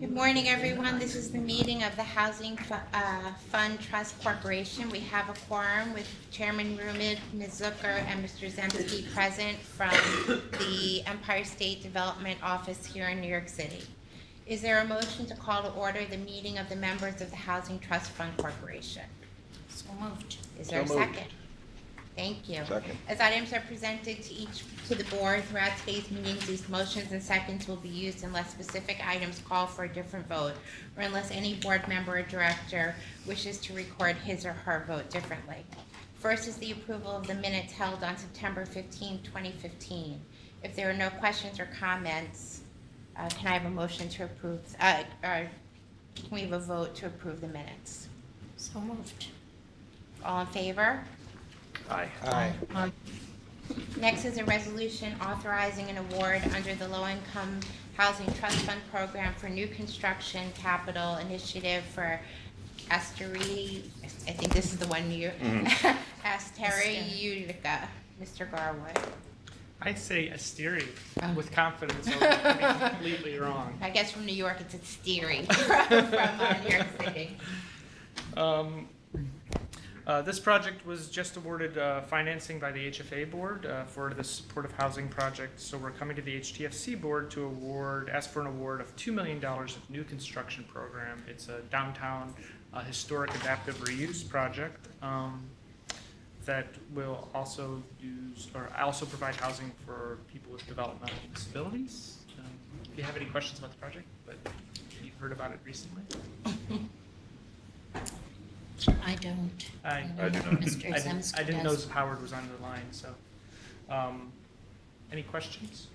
Good morning, everyone. This is the meeting of the Housing Fund Trust Corporation. We have a quorum with Chairman Rumid, Ms. Zucker, and Mr. Zemsky present from the Empire State Development Office here in New York City. Is there a motion to call to order the meeting of the members of the Housing Trust Fund Corporation? So moved. Is there a second? Thank you. Second. As items are presented to the board throughout today's meetings, these motions and seconds will be used unless specific items call for a different vote, or unless any board member or director wishes to record his or her vote differently. First is the approval of the minutes held on September 15, 2015. If there are no questions or comments, can I have a motion to approve, or can we have a vote to approve the minutes? So moved. All in favor? Aye. Next is a resolution authorizing an award under the Low-Income Housing Trust Fund Program for new construction capital initiative for Asteri, I think this is the one you, Asteri Utica. Mr. Garwood. I say Asteri Oh. with confidence, although I could be completely wrong. I guess from New York it's Asteri from New York City. This project was just awarded financing by the HFA board for the supportive housing project. So we're coming to the HTFC board to ask for an award of $2 million of new construction program. It's a downtown historic adaptive reuse project that will also also provide housing for people with developmental disabilities. If you have any questions about the project, but you've heard about it recently. I don't. I do not. Mr. Zemsky I didn't know does. Howard was on the line, so. Any questions?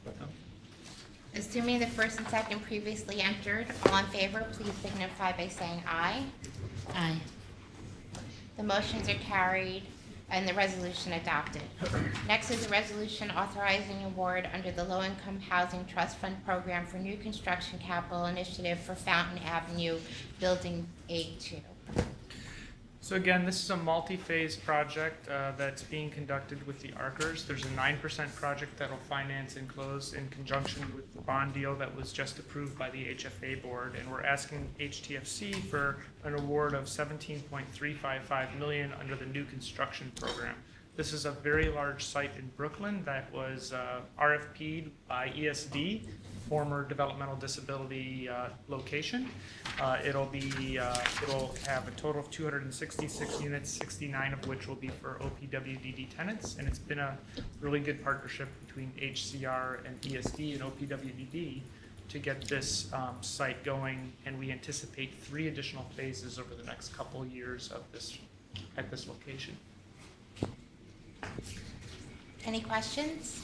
No? Assuming the first and second previously entered, all in favor, please signify by saying aye. Aye. The motions are carried and the resolution adopted. Next is a resolution authorizing award under the Low-Income Housing Trust Fund Program for new construction capital initiative for Fountain Avenue, Building A2. So again, this is a multi-phase project that's being conducted with the ARCers. There's a 9% project that will finance and close in conjunction with the bond deal that was just approved by the HFA board. And we're asking HTFC for an award of $17.355 million under the new construction program. This is a very large site in Brooklyn that was RFP'd by ESD, former developmental disability location. It'll have a total of 266 units, 69 of which will be for OPWDD tenants, and it's been a really good partnership between HCR and ESD and OPWDD to get this site going, and we anticipate 3 additional phases over the next couple years of at this location. Any questions?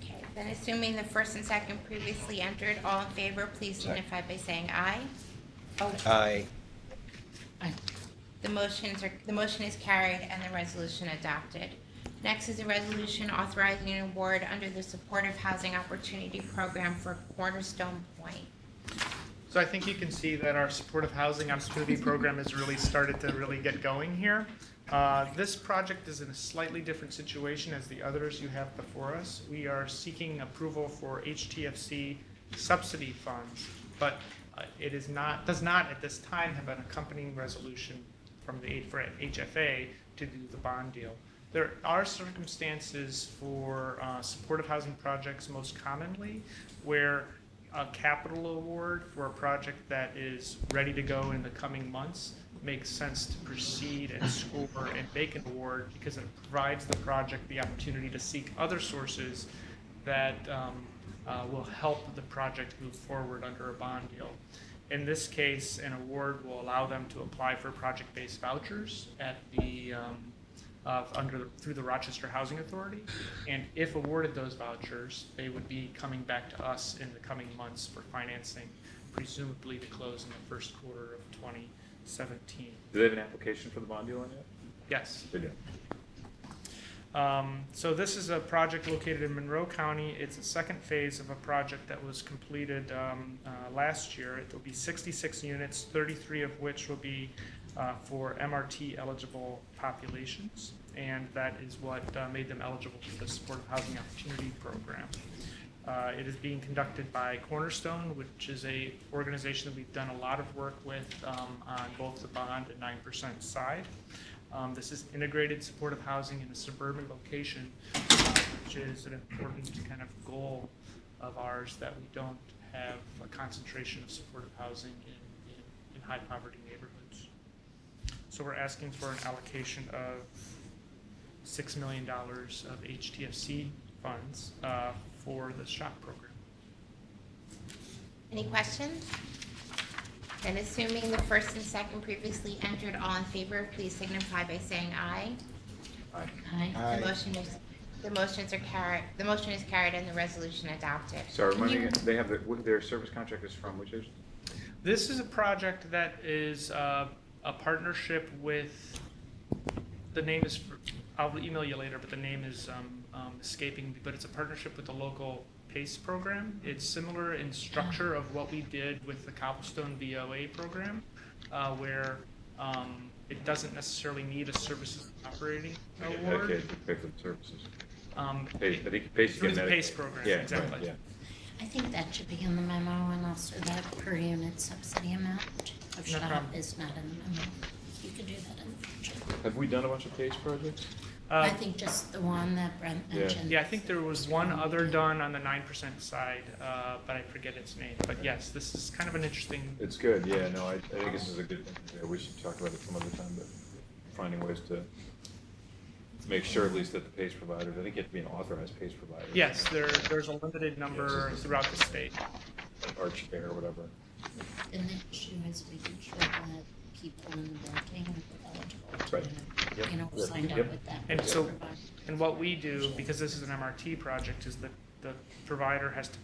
Okay, then assuming the first and second previously entered, all in favor, please signify by saying aye. Oh, Aye. Aye. the motion is carried and the resolution adopted. Next is a resolution authorizing an award under the Supportive Housing Opportunity Program for Cornerstone Point. So I think you can see that our supportive housing opportunity program has really started to really get going here. This project is in a slightly different situation as the others you have before us. We are seeking approval for HTFC subsidy funds, but it does not at this time have an accompanying resolution from the HFA to do the bond deal. There are circumstances for supportive housing projects most commonly where a capital award for a project that is ready to go in the coming months makes sense to proceed and score and make an award because it provides the project the opportunity to seek other sources that will help the project move forward under a bond deal. In this case, an award will allow them to apply for project-based vouchers at the through the Rochester Housing Authority, and if awarded those vouchers, they would be coming back to us in the coming months for financing, presumably to close in the first quarter of 2017. Do they have an application for the bond deal in yet? Yes. They do. So this is a project located in Monroe County. It's a second phase of a project that was completed last year. It will be 66 units, 33 of which will be for MRT eligible populations, and that is what made them eligible for the Supportive Housing Opportunity Program. It is being conducted by Cornerstone, which is a organization that we've done a lot of work with on both the bond and 9% side. This is integrated supportive housing in a suburban location, which is an important kind of goal of ours, that we don't have a concentration of supportive housing in high poverty neighborhoods. So we're asking for an allocation of $6 million of HTFC funds for the SHOP program. Any questions? Then assuming the first and second previously entered, all in favor, please signify by saying aye. Aye. Aye. The motion is carried and the resolution adopted. So remind me, they have their service contract is from which agency? This is a project that is a partnership with, the name is, I'll email you later, but the name is escaping me, but it's a partnership with the local PACE program. It's similar in structure of what we did with the Cobblestone VOA program, where it doesn't necessarily need a services operating award. Okay, pay for the services. Through the PACE program, Yeah, exactly. right, yeah. I think that should be in the memo, and also that per unit subsidy amount of No SHOP problem. is not in the memo. You could do that in the future. Have we done a bunch of PACE projects? I think just the one that Brent Yeah. mentioned. Yeah, I think there was one other done on the 9% side, but I forget its name. But yes, this is kind of an interesting, It's good, yeah, no, I think this is a good thing. Yeah, we should talk about it some other time, but finding ways to make sure at least that the PACE providers, I think you have to be an authorized PACE provider. yes, there's a limited number throughout the state. Like Arch Care or whatever. And the issue is making sure that people in the building are eligible Right. to, Yep. you know, Yep. signed up Yep. with that. And so- provider. And what we do, because this is an MRT project, is that the provider has to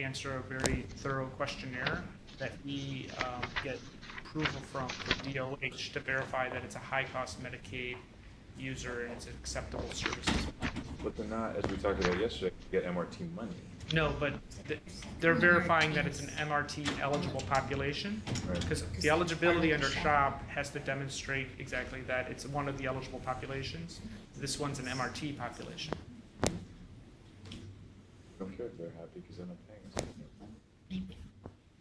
answer a very thorough questionnaire that we get approval from the DOH to verify that it's a high-cost Medicaid user and it's an acceptable services. But they're not, as we talked about yesterday, get MRT money. No, but they're verifying that it's an MRT eligible population. Right. Because the eligibility under SHOP has to demonstrate exactly that it's one of the eligible populations. This one's an MRT population. I'm sure they're happy because they're not paying us. Maybe.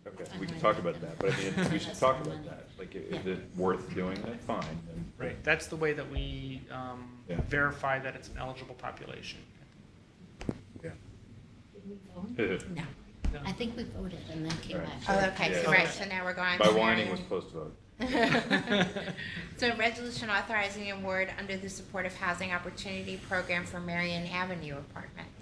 Okay, we can talk about that, but I mean, we should talk about that. Like, is it worth doing that? Fine, then. Right. That's the way that we Yeah. verify that it's an eligible population. Yeah. Did we vote? No. No. I think we voted and then came Right. back. Oh, okay, so Yeah. right, so now we're going My to whining was Marion. post-vote. So resolution authorizing award under the Supportive Housing Opportunity Program for Marion Avenue Apartments.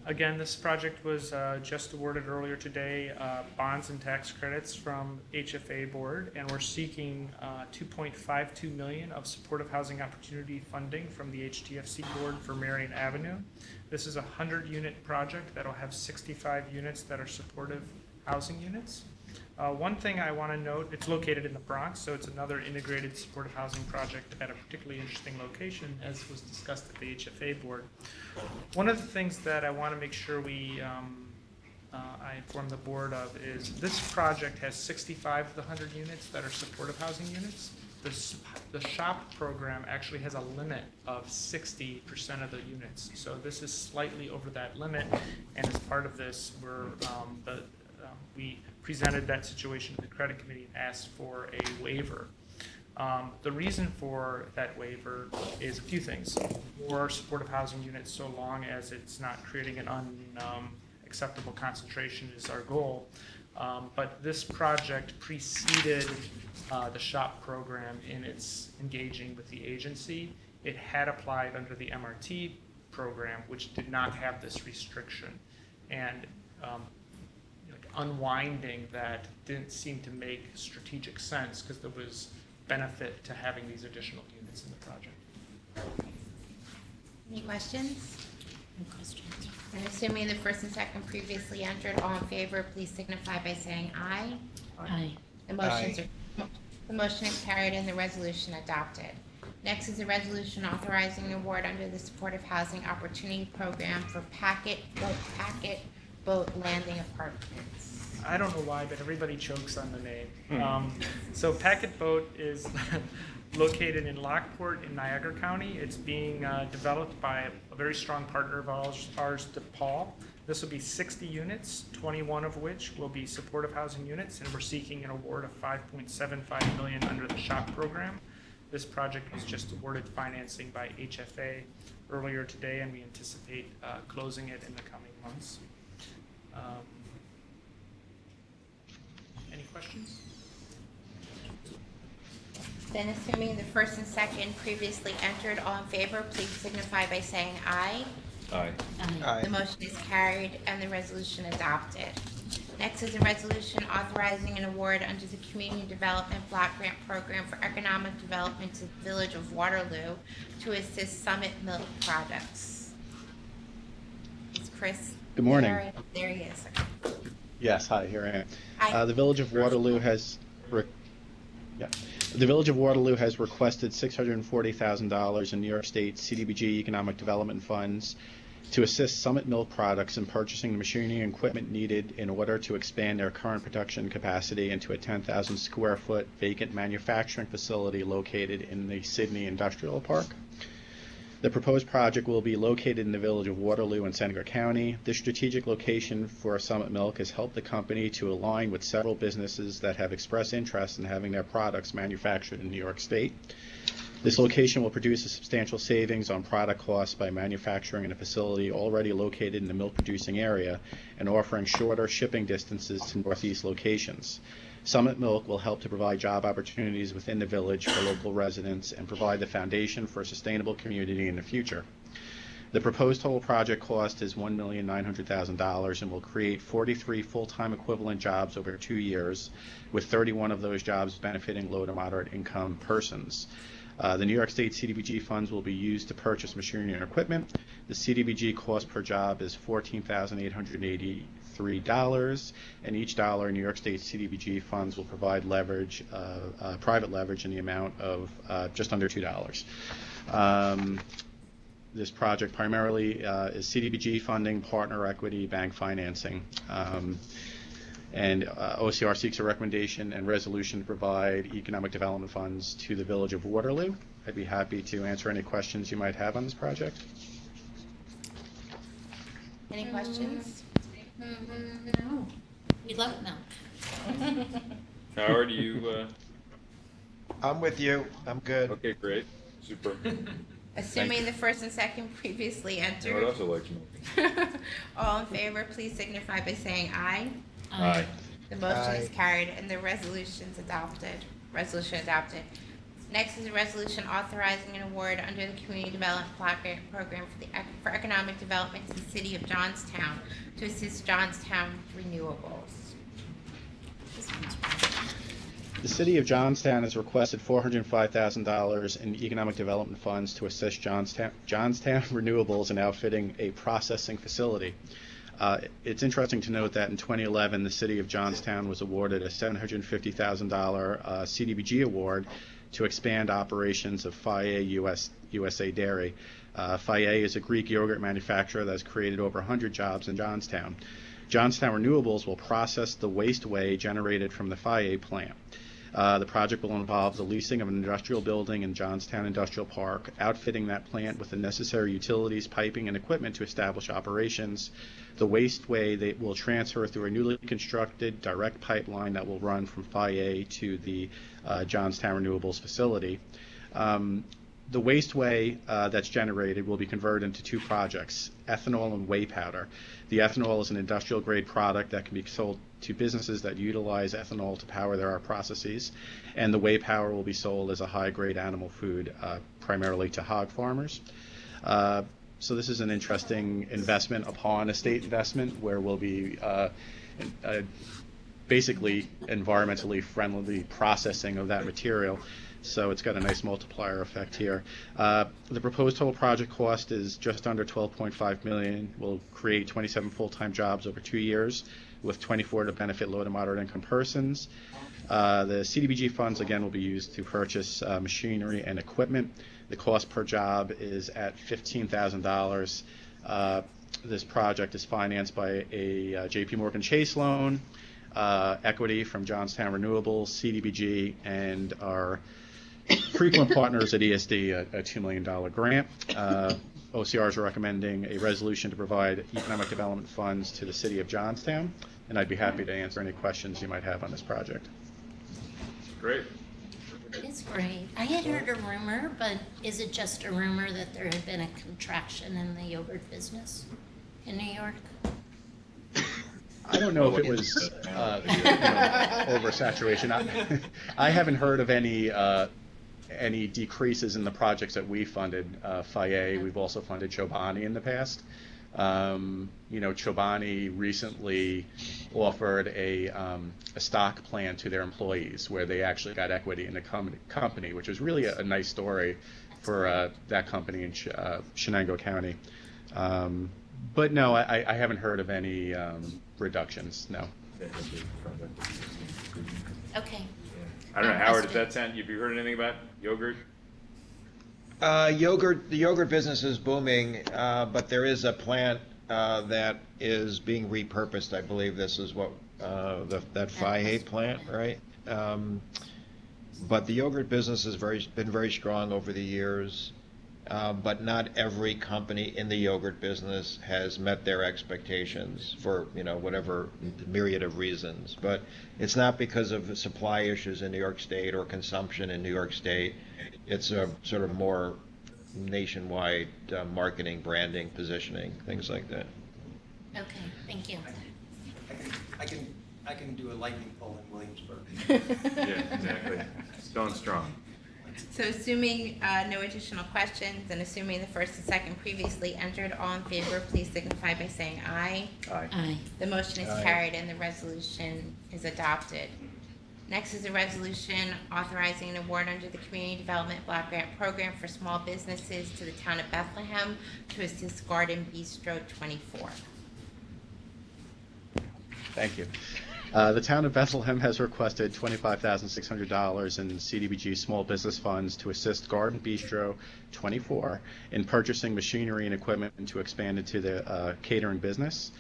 Again, this project was just awarded earlier today, bonds and tax credits from HFA Board, and we're seeking $2.52 million of supportive housing opportunity funding from the HTFC Board for Marion Avenue. This is a 100-unit project that'll have 65 units that are supportive housing units. One thing I want to note, it's located in the Bronx, so it's another integrated supportive housing project at a particularly interesting location, as was discussed at the HFA Board. One of the things that I want to make sure I inform the board of is this project has 65 of the 100 units that are supportive housing units. The SHOP program actually has a limit of 60% of the units, so this is slightly over that limit, and as part of this, we presented that situation to the credit committee and asked for a waiver. The reason for that waiver is a few things. More supportive housing units, so long as it's not creating an unacceptable concentration, is our goal. But this project preceded the SHOP program in its engaging with the agency. It had applied under the MRT program, which did not have this restriction. And unwinding that didn't seem to make strategic sense because there was benefit to having these additional units in the project. Any questions? No questions. And assuming the first and second previously entered, all in favor, please signify by saying aye. Aye. The motion is carried and the resolution adopted. Next is a resolution authorizing award under the Supportive Housing Opportunity Program for Packet Boat Landing Apartments. I don't know why, but everybody chokes on the name. So Packet Boat is located in Lockport in Niagara County. It's being developed by a very strong partner of ours, DePaul. This will be 60 units, 21 of which will be supportive housing units, and we're seeking an award of $5.75 million under the SHOP program. This project was just awarded financing by HFA earlier today, and we anticipate closing it in the coming months. Any questions? Then assuming the first and second previously entered, all in favor, please signify by saying aye. Aye. Aye. The motion is carried and the resolution adopted. Next is a resolution authorizing an award under the Community Development Block Grant Program for Economic Development to the Village of Waterloo to assist Summit Milk projects. Is Chris? Good morning. There he is. Yes, hi, here I am. Hi. The Village of Waterloo has, the Village of Waterloo has requested $640,000 in New York State CDBG Economic Development Funds to assist Summit Milk Products in purchasing the machinery and equipment needed in order to expand their current production capacity into a 10,000 square foot vacant manufacturing facility located in the Sydney Industrial Park. The proposed project will be located in the Village of Waterloo in Seneca County. This strategic location for Summit Milk has helped the company to align with several businesses that have expressed interest in having their products manufactured in New York State. This location will produce a substantial savings on product costs by manufacturing in a facility already located in the milk producing area and offering shorter shipping distances to Northeast locations. Summit Milk will help to provide job opportunities within the village for local residents and provide the foundation for a sustainable community in the future. The proposed total project cost is $1,900,000 and will create 43 full-time equivalent jobs over 2 years, with 31 of those jobs benefiting low to moderate income persons. The New York State CDBG funds will be used to purchase machinery and equipment. The CDBG cost per job is $14,883, and each dollar in New York State CDBG funds will provide leverage, private leverage in the amount of just under $2. This project primarily is CDBG funding, partner equity, bank financing. And OCR seeks a recommendation and resolution to provide economic development funds to the Village of Waterloo. I'd be happy to answer any questions you might have on this project. Any questions? No. We'd love it now. Howard, you, I'm with you. I'm good. okay, great, super. Assuming the first and second previously I would entered, also like to know. all in favor, please signify by saying aye. Aye. The motion is Aye. carried and the resolution's adopted. Resolution adopted. Next is a resolution authorizing an award under the Community Development Block Grant Program for Economic Development to the City of Johnstown to assist Johnstown Renewables. This one's right. The City of Johnstown has requested $405,000 in economic development funds to assist Johnstown Renewables in outfitting a processing facility. It's interesting to note that in 2011, the City of Johnstown was awarded a $750,000 CDBG award to expand operations of Faye USA Dairy. Faye is a Greek yogurt manufacturer that has created over 100 jobs in Johnstown. Johnstown Renewables will process the waste whey generated from the Faye plant. The project will involve the leasing of an industrial building in Johnstown Industrial Park, outfitting that plant with the necessary utilities, piping, and equipment to establish operations. The waste whey will transfer through a newly constructed direct pipeline that will run from Faye to the Johnstown Renewables facility. The waste whey that's generated will be converted into two projects, ethanol and whey powder. The ethanol is an industrial grade product that can be sold to businesses that utilize ethanol to power their processes, and the whey powder will be sold as a high grade animal food, primarily to hog farmers. So this is an interesting investment upon a state investment where we'll be basically environmentally friendly processing of that material. So it's got a nice multiplier effect here. The proposed total project cost is just under $12.5 million. Will create 27 full-time jobs over 2 years, with 24 to benefit low to moderate income persons. The CDBG funds again will be used to purchase machinery and equipment. The cost per job is at $15,000. This project is financed by a JP Morgan Chase loan, equity from Johnstown Renewables, CDBG, and our frequent partners at ESD, a $2 million grant. OCR is recommending a resolution to provide economic development funds to the city of Johnstown, and I'd be happy to answer any questions you might have on this project. Great. It's great. I had heard a rumor, but is it just a rumor that there had been a contraction in the yogurt business in New York? I don't know if it was oversaturation. I haven't heard of any decreases in the projects that we funded. FIA, we've also funded Chobani in the past. Chobani recently offered a stock plan to their employees where they actually got equity in the company, which was really a nice story for that company in Shenango County. But no, I haven't heard of any reductions, no. Okay. I don't know, Howard, does that sound, have you heard anything about yogurt? The yogurt business is booming, but there is a plant that is being repurposed. I believe this is what that Fahey plant, right? But the yogurt business has been very strong over the years. But not every company in the yogurt business has met their expectations for, whatever myriad of reasons. But it's not because of supply issues in New York State or consumption in New York State. It's a sort of more nationwide marketing, branding, positioning, things like that. Okay, thank you. I can do a lightning pole in Williamsburg. Yeah, exactly. Stone strong. So assuming no additional questions and assuming the first and second previously entered, all in favor, please signify by saying aye. Aye. Aye. The motion is Aye. carried and the resolution is adopted. Next is a resolution authorizing an award under the Community Development Block Grant Program for small businesses to the town of Bethlehem to assist Garden Bistro 24. Thank you. The town of Bethlehem has requested $25,600 in CDBG small business funds to assist Garden Bistro 24 in purchasing machinery and equipment to expand into the catering business.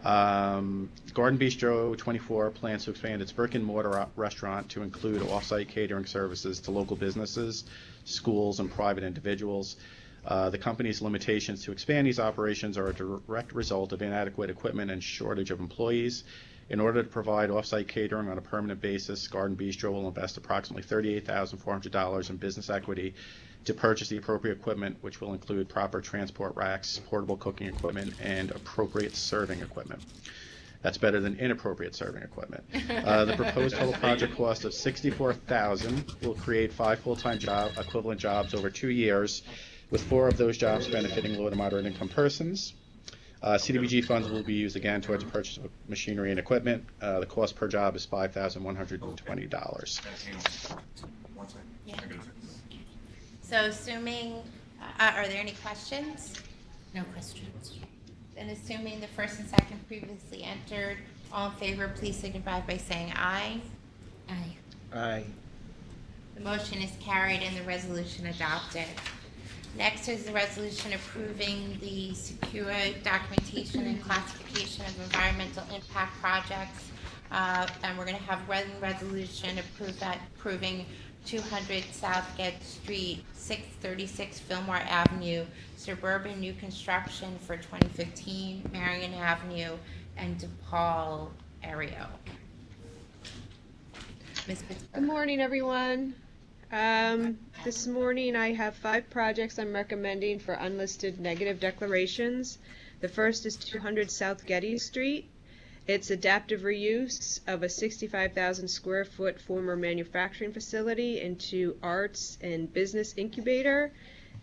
Garden Bistro 24 plans to expand its brick and mortar restaurant to include off-site catering services to local businesses, schools, and private individuals. The company's limitations to expand these operations are a direct result of inadequate equipment and shortage of employees. In order to provide off-site catering on a permanent basis, Garden Bistro will invest approximately $38,400 in business equity to purchase the appropriate equipment, which will include proper transport racks, portable cooking equipment, and appropriate serving equipment. That's better than inappropriate serving equipment. The proposed total project cost of $64,000 will create 5 full-time equivalent jobs over 2 years, with 4 of those jobs benefiting low to moderate income persons. CDBG funds will be used again towards the purchase of machinery and equipment. The cost per job is $5,120. Yeah. So assuming, are there any questions? No questions. And assuming the first and second previously entered, all in favor, please signify by saying aye. Aye. Aye. The motion is carried and the resolution adopted. Next is the resolution approving the secure documentation and classification of environmental impact projects. And we're going to have one resolution approving 200 South Gate Street, 636 Fillmore Avenue, suburban new construction for 2015, Marion Avenue, and DePaul area. Ms. Pittsburgh. Good morning, everyone. This morning I have 5 projects I'm recommending for unlisted negative declarations. The first is 200 South Getty Street. It's adaptive reuse of a 65,000 square foot former manufacturing facility into arts and business incubator,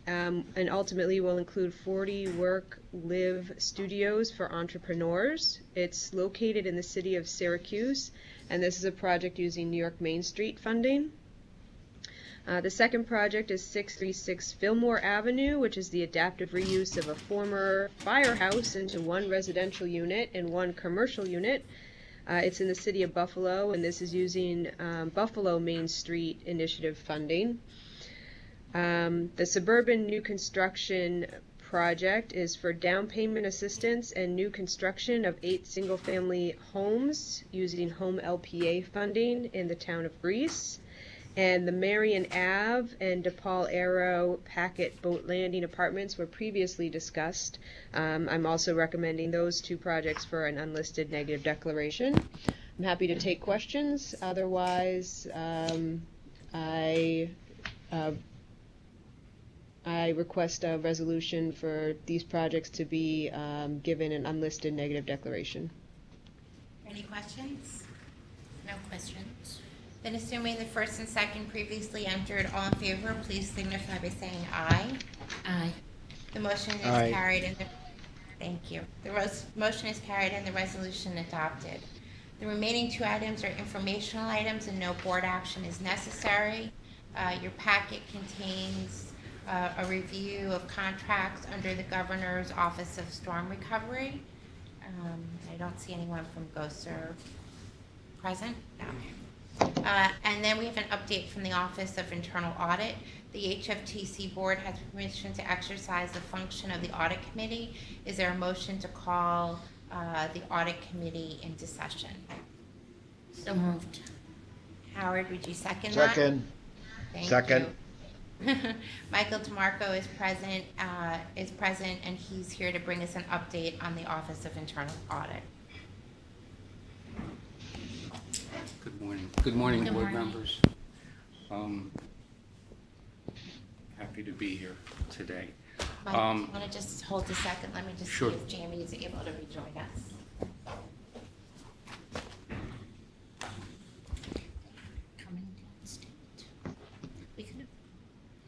and ultimately will include 40 work-live studios for entrepreneurs. It's located in the city of Syracuse, and this is a project using New York Main Street funding. The second project is 636 Fillmore Avenue, which is the adaptive reuse of a former firehouse into 1 residential unit and 1 commercial unit. It's in the city of Buffalo, and this is using Buffalo Main Street Initiative funding. The suburban new construction project is for down payment assistance and new construction of 8 single-family homes using home LPA funding in the town of Greece. And the Marion Ave and DePaul Aero Packet Boat Landing Apartments were previously discussed. I'm also recommending those two projects for an unlisted negative declaration. I'm happy to take questions. Otherwise, I request a resolution for these projects to be given an unlisted negative declaration. Any questions? No questions. Then assuming the first and second previously entered, all in favor, please signify by saying aye. Aye. The motion is Aye. carried and thank you. The motion is carried and the resolution adopted. The remaining two items are informational items and no board action is necessary. Your packet contains a review of contracts under the Governor's Office of Storm Recovery. I don't see anyone from GOSER present. No. And then we have an update from the Office of Internal Audit. The HFTC Board has permission to exercise the function of the Audit Committee. Is there a motion to call the Audit Committee into session? So moved. Howard, would you second that? Second. Thank Second. you. Michael DeMarco is present, and he's here to bring us an update on the Office of Internal Audit. Good morning. Good morning, Good board morning. members. Happy to be here today. Mike, want to just hold a second? Let me just Sure. see if Jamie is able to rejoin us. Coming downstairs. We could have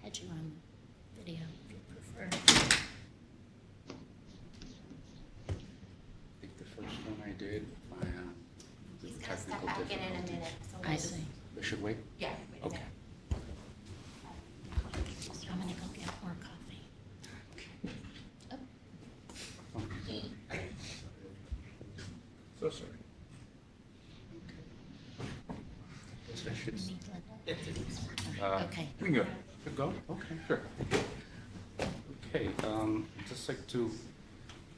had you on video if you prefer. I think the first one I did, He's the going to step technical back in a difficulties. minute. So I we'll just- see. I should wait? Yeah. wait a Okay. minute. So I'm gonna go get more coffee. Oh, So sorry. So I should, we need Linda. Okay. We can go. should go? Okay. Sure. Okay, just like to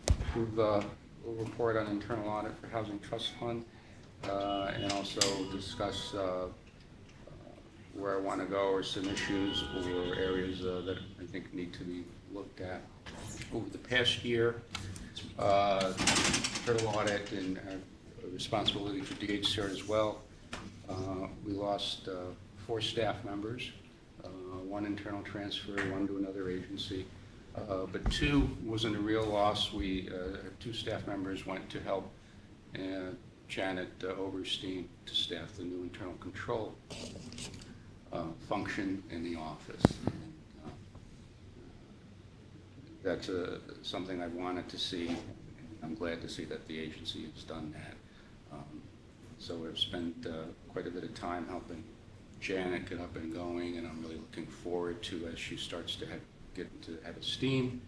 approve a little report on internal audit for Housing Trust Fund, and also discuss where I want to go, or some issues or areas that I think need to be looked at. Over the past year, internal audit and responsibility for DHCR as well, we lost 4 staff members, 1 internal transfer, 1 to another agency. But 2 wasn't a real loss. 2 staff members went to help Janet Oberstein to staff the new internal control function in the office. That's something I wanted to see. I'm glad to see that the agency has done that. So we've spent quite a bit of time helping Janet get up and going, and I'm really looking forward to, as she starts to get into the head of steam,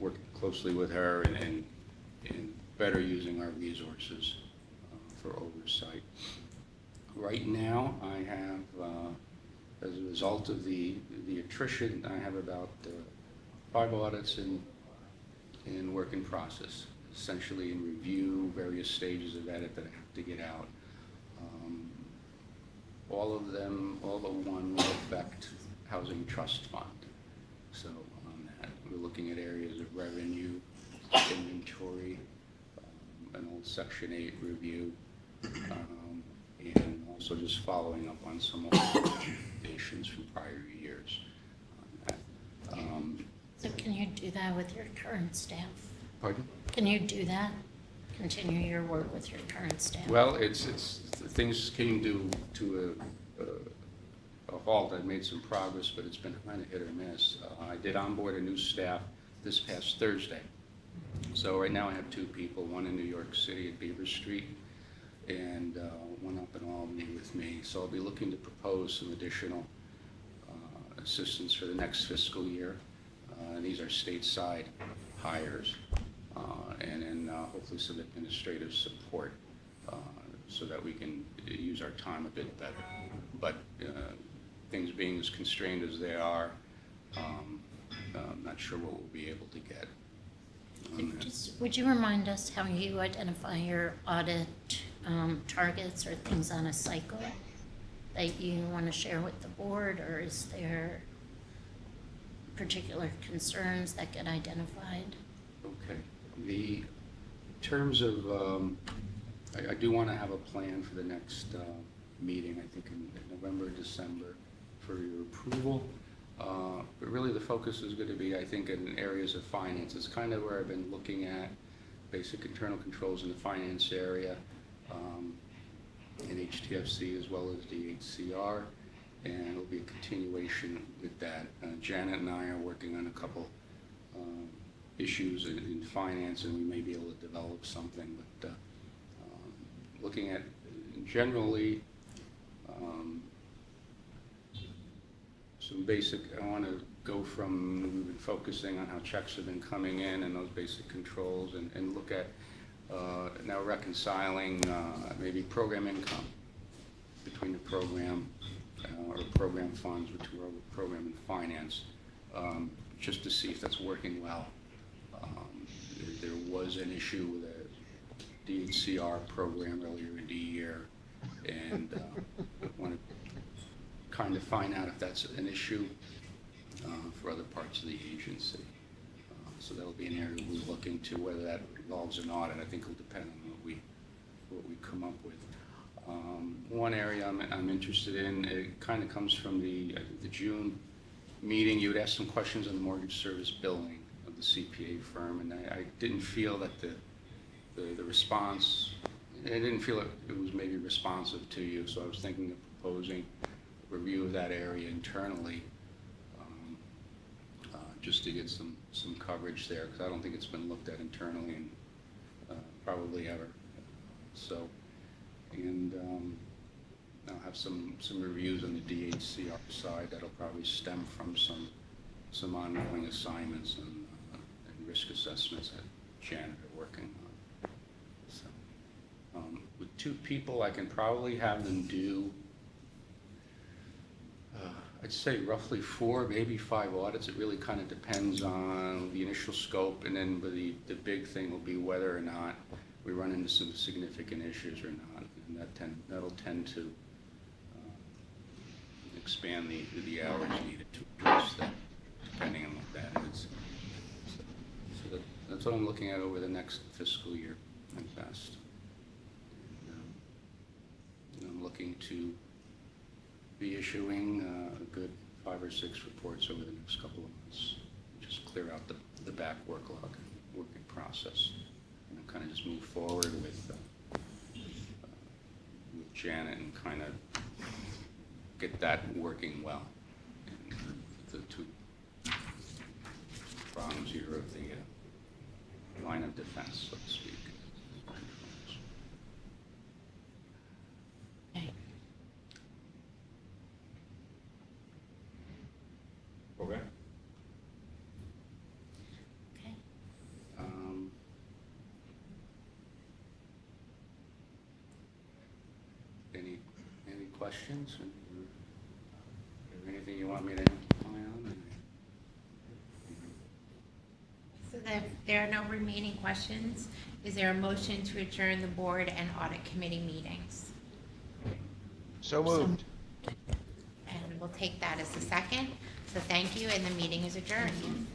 working closely with her and better using our resources for oversight. Right now, I have, as a result of the attrition, I have about 5 audits in work in process, essentially in review, various stages of edit that I have to get out. All of them, all but one, will affect Housing Trust Fund. So on that, we're looking at areas of revenue, inventory, an old Section 8 review, and also just following up on some old recommendations from prior years on that. So can you do that with your current staff? Pardon? Can you do that? Continue your work with your current staff? Well, it's things came to a halt. I've made some progress, but it's been kind of hit or miss. I did onboard a new staff this past Thursday. So right now I have 2 people, one in New York City at Beaver Street, and one up in Albany with me. So I'll be looking to propose some additional assistance for the next fiscal year. And these are stateside hires, and then hopefully some administrative support so that we can use our time a bit better. But things being as constrained as they are, I'm not sure what we'll be able to get. Would you remind us how you identify your audit targets or things on a cycle that you want to share with the board, or is there particular concerns that get identified? Okay. In terms of, I do want to have a plan for the next meeting, I think in November, December, for your approval. But really the focus is going to be, I think, in areas of finance. It's kind of where I've been looking at basic internal controls in the finance area, in HTFC as well as DHCR, and it'll be a continuation with that. Janet and I are working on a couple issues in finance, and we may be able to develop something, but looking at generally some basic, I want to go from, we've been focusing on how checks have been coming in and those basic controls, and look at now reconciling maybe program income between the program or program funds, which were program and finance, just to see if that's working well. There was an issue with a DHCR program earlier in the year, and I want to kind of find out if that's an issue for other parts of the agency. So that'll be an area we'll look into, whether that involves an audit. I think it'll depend on what we come up with. One area I'm interested in, it kind of comes from the June meeting. You had asked some questions on the mortgage service billing of the CPA firm, and I didn't feel that the response, I didn't feel it was maybe responsive to you, so I was thinking of proposing a review of that area internally, just to get some coverage there, because I don't think it's been looked at internally and probably ever. So, and I'll have some reviews on the DHCR side that'll probably stem from some ongoing assignments and risk assessments that Janet are working on. So, with 2 people, I can probably have them do, I'd say roughly 4, maybe 5 audits. It really kind of depends on the initial scope, and then the big thing will be whether or not we run into some significant issues or not, and that'll tend to expand the hours needed to address that, depending on what that is. So that's what I'm looking at over the next fiscal year at best. And I'm looking to be issuing a good 5 or 6 reports over the next couple of months. Just clear out the back working process, and kind of just move forward with Janet and kind of get that working well. And the 2 prongs here of the line of defense, so to speak. Okay. Okay. Okay. Any questions? Is there anything you want me to comment on? So that if there are no remaining questions, is there a motion to adjourn the board and audit committee meetings? So moved. And we'll take that as a second. So thank you, and the meeting is adjourned.